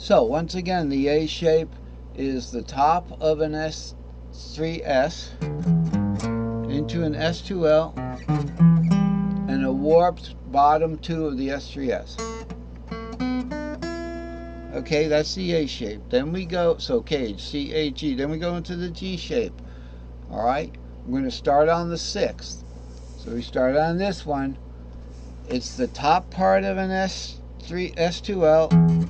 So once again, the A shape is the top of an S3S into an S2L and a warped bottom 2 of the S3S. Okay, that's the A shape. Then we go, so cage, C, A, G. Then we go into the G shape. All right, we're going to start on the 6th. So we start on this one. It's the top part of an S2L.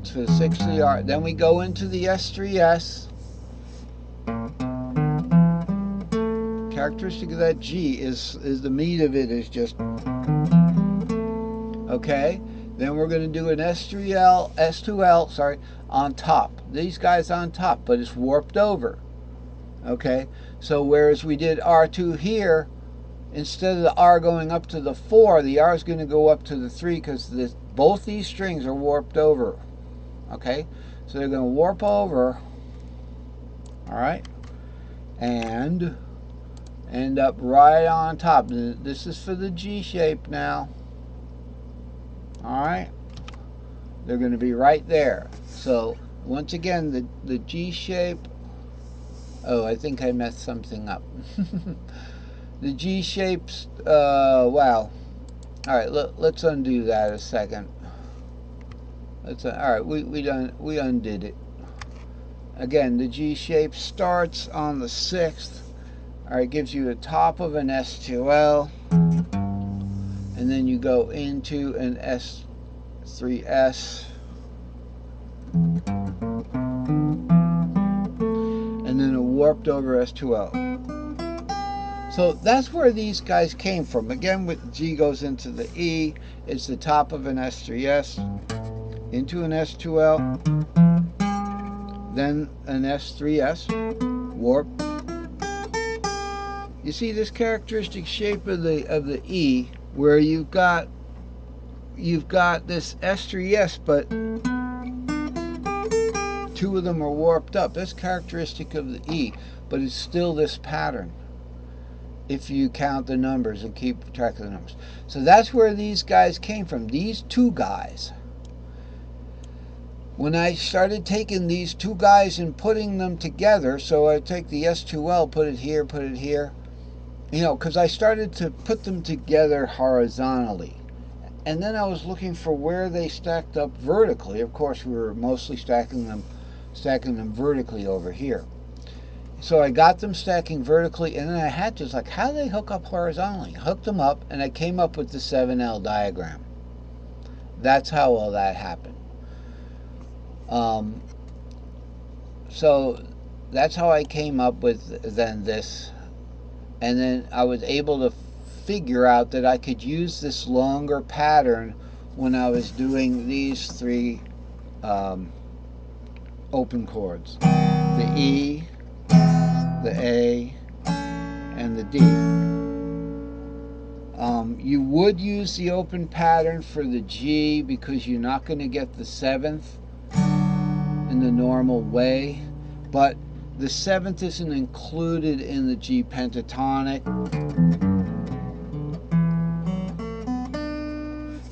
It's for the 6th of the R. Then we go into the S3S. Characteristic of that G is the meat of it is just, okay. Then we're going to do an S2L, sorry, on top. These guys on top, but it's warped over. Okay, so whereas we did R2 here, instead of the R going up to the 4, the R is going to go up to the 3 because both these strings are warped over. Okay, so they're going to warp over, all right, and end up right on top. This is for the G shape now. All right, they're going to be right there. So once again, the G shape, oh, I think I messed something up. The G shapes, wow. All right, let's undo that a second. All right, we undid it. Again, the G shape starts on the 6th. All right, gives you the top of an S2L, and then you go into an S3S, and then a warped over S2L. So that's where these guys came from. Again, with G goes into the E, it's the top of an S3S, into an S2L, then an S3S, warp. You see this characteristic shape of the E, where you've got this S3S, but 2 of them are warped up. That's characteristic of the E, but it's still this pattern if you count the numbers and keep track of the numbers. So that's where these guys came from, these 2 guys. When I started taking these 2 guys and putting them together, so I take the S2L, put it here, you know, because I started to put them together horizontally. And then I was looking for where they stacked up vertically. Of course, we were mostly stacking them vertically over here. So I got them stacking vertically, and then I had to, like, how do they hook up horizontally? Hooked them up, and I came up with the 7L diagram. That's how all that happened. So that's how I came up with then this. And then I was able to figure out that I could use this longer pattern when I was doing these 3 open chords. The E, the A, and the D. You would use the open pattern for the G because you're not going to get the 7th in the normal way, but the 7th isn't included in the G pentatonic.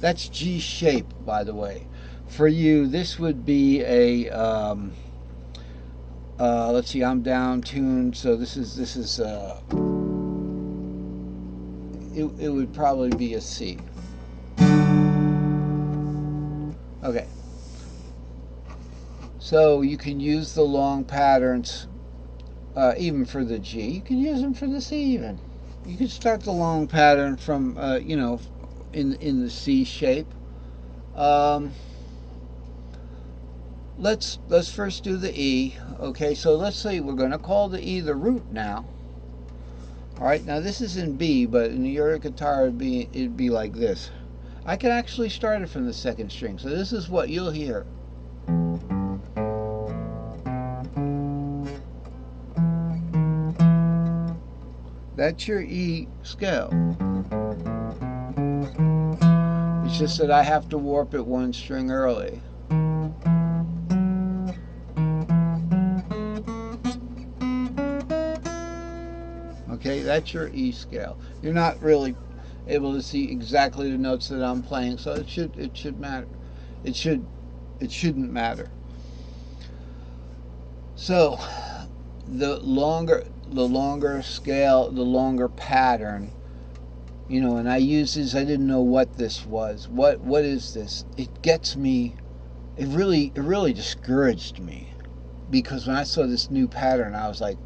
That's G shape, by the way. For you, this would be a let's see, I'm down tuned, so this is it would probably be a C. Okay. So you can use the long patterns even for the G. You can use them for the C even. You can start the long pattern from, you know, in the C shape. Let's first do the E. Okay, so let's say we're going to call the E the root now. All right, now this is in B, but in your guitar it'd be like this. I can actually start it from the 2nd string, so this is what you'll hear. That's your E scale. It's just that I have to warp it 1 string early. Okay, that's your E scale. You're not really able to see exactly the notes that I'm playing, so it should matter. It should It shouldn't matter. So the longer scale, the longer pattern, you know, and I use this, I didn't know what this was. What is this? It gets me, it really discouraged me, because when I saw this new pattern, I was like,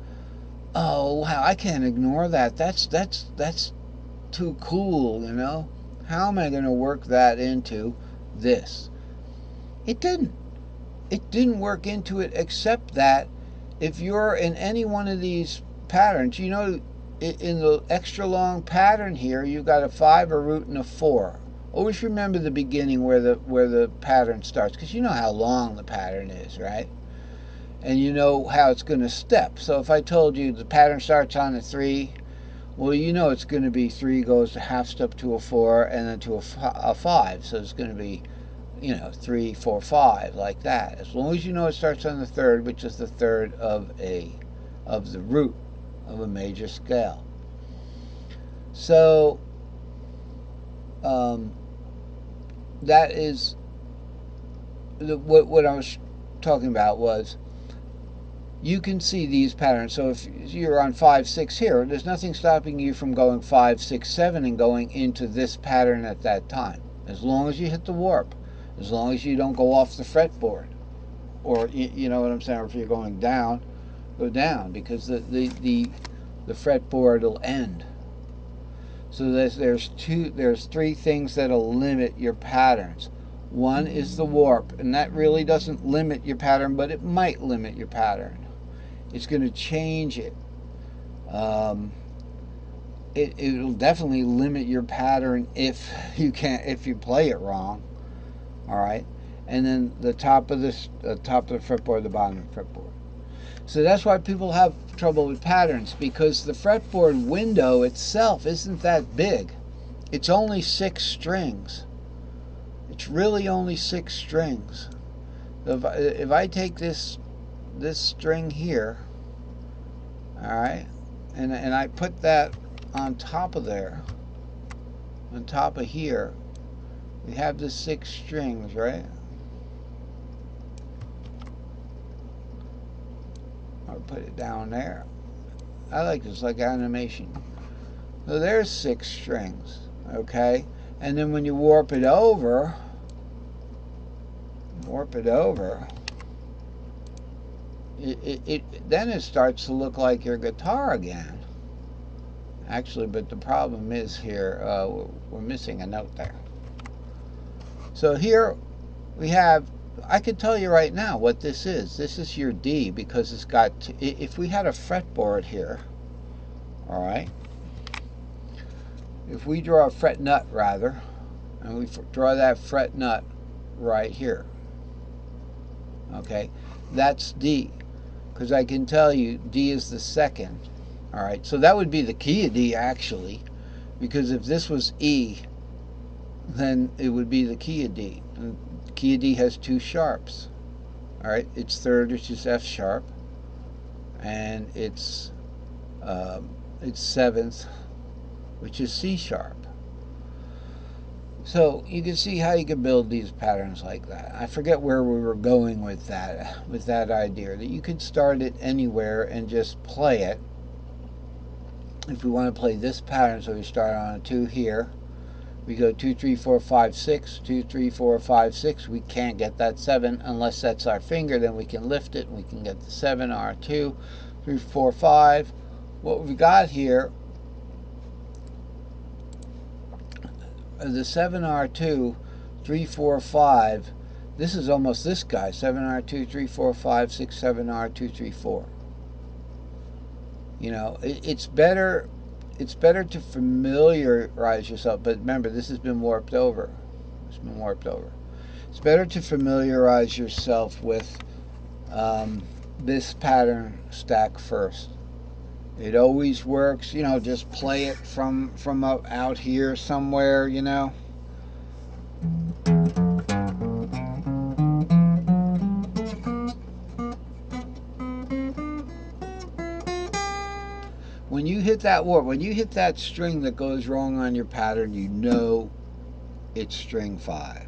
oh wow, I can't ignore that. That's too cool, you know? How am I going to work that into this? It didn't. It didn't work into it, except that if you're in any one of these patterns, you know, in the extra long pattern here, you've got a 5, a root, and a 4. Always remember the beginning where the pattern starts, because you know how long the pattern is, right? And you know how it's going to step. So if I told you the pattern starts on a 3, well, you know it's going to be 3 goes to half step to a 4 and then to a 5. So it's going to be, you know, 3, 4, 5, like that. As long as you know it starts on the third, which is the third of the root of a major scale. So that is what I was talking about. Was you can see these patterns. So if you're on 5, 6 here, there's nothing stopping you from going 5, 6, 7 and going into this pattern at that time, as long as you hit the warp. As long as you don't go off the fretboard, or you know what I'm saying, or if you're going down, go down, because the fretboard will end. So there's 3 things that'll limit your patterns. One is the warp, and that really doesn't limit your pattern, but it might limit your pattern. It's going to change it. It'll definitely limit your pattern if you play it wrong. All right, and then the top of the fretboard, the bottom of the fretboard. So that's why people have trouble with patterns, because the fretboard window itself isn't that big. It's only 6 strings. It's really only 6 strings. If I take this string here, all right, and I put that on top of there, on top of here, we have the 6 strings, right? I'll put it down there. I like this, like animation. So there's 6 strings, okay? And then when you warp it over, then it starts to look like your guitar again. Actually, but the problem is here, we're missing a note there. So here we have, I could tell you right now what this is. This is your D, because it's got, if we had a fretboard here, all right, if we draw a fret nut rather, and we draw that fret nut right here, okay, that's D, because I can tell you D is the second. All right, so that would be the key of D, actually, because if this was E, then it would be the key of D. And the key of D has 2 sharps. All right, it's third, which is F sharp, and it's 7th, which is C sharp. So you can see how you can build these patterns like that. I forget where we were going with that idea, that you could start it anywhere and just play it. If we want to play this pattern, so we start on a 2 here, we go 2, 3, 4, 5, 6, 2, 3, 4, 5, 6. We can't get that 7 unless that's our finger. Then we can lift it and we can get the 7, R2, 3, 4, 5. What we've got here, the 7, R2, 3, 4, 5. This is almost this guy, 7, R2, 3, 4, 5, 6, 7, R2, 3, 4. You know, it's better to familiarize yourself, but remember, this has been warped over. It's been warped over. It's better to familiarize yourself with this pattern stack first. It always works, you know, just play it from out here somewhere, you know. When you hit that warp, when you hit that string that goes wrong on your pattern, you know it's string 5.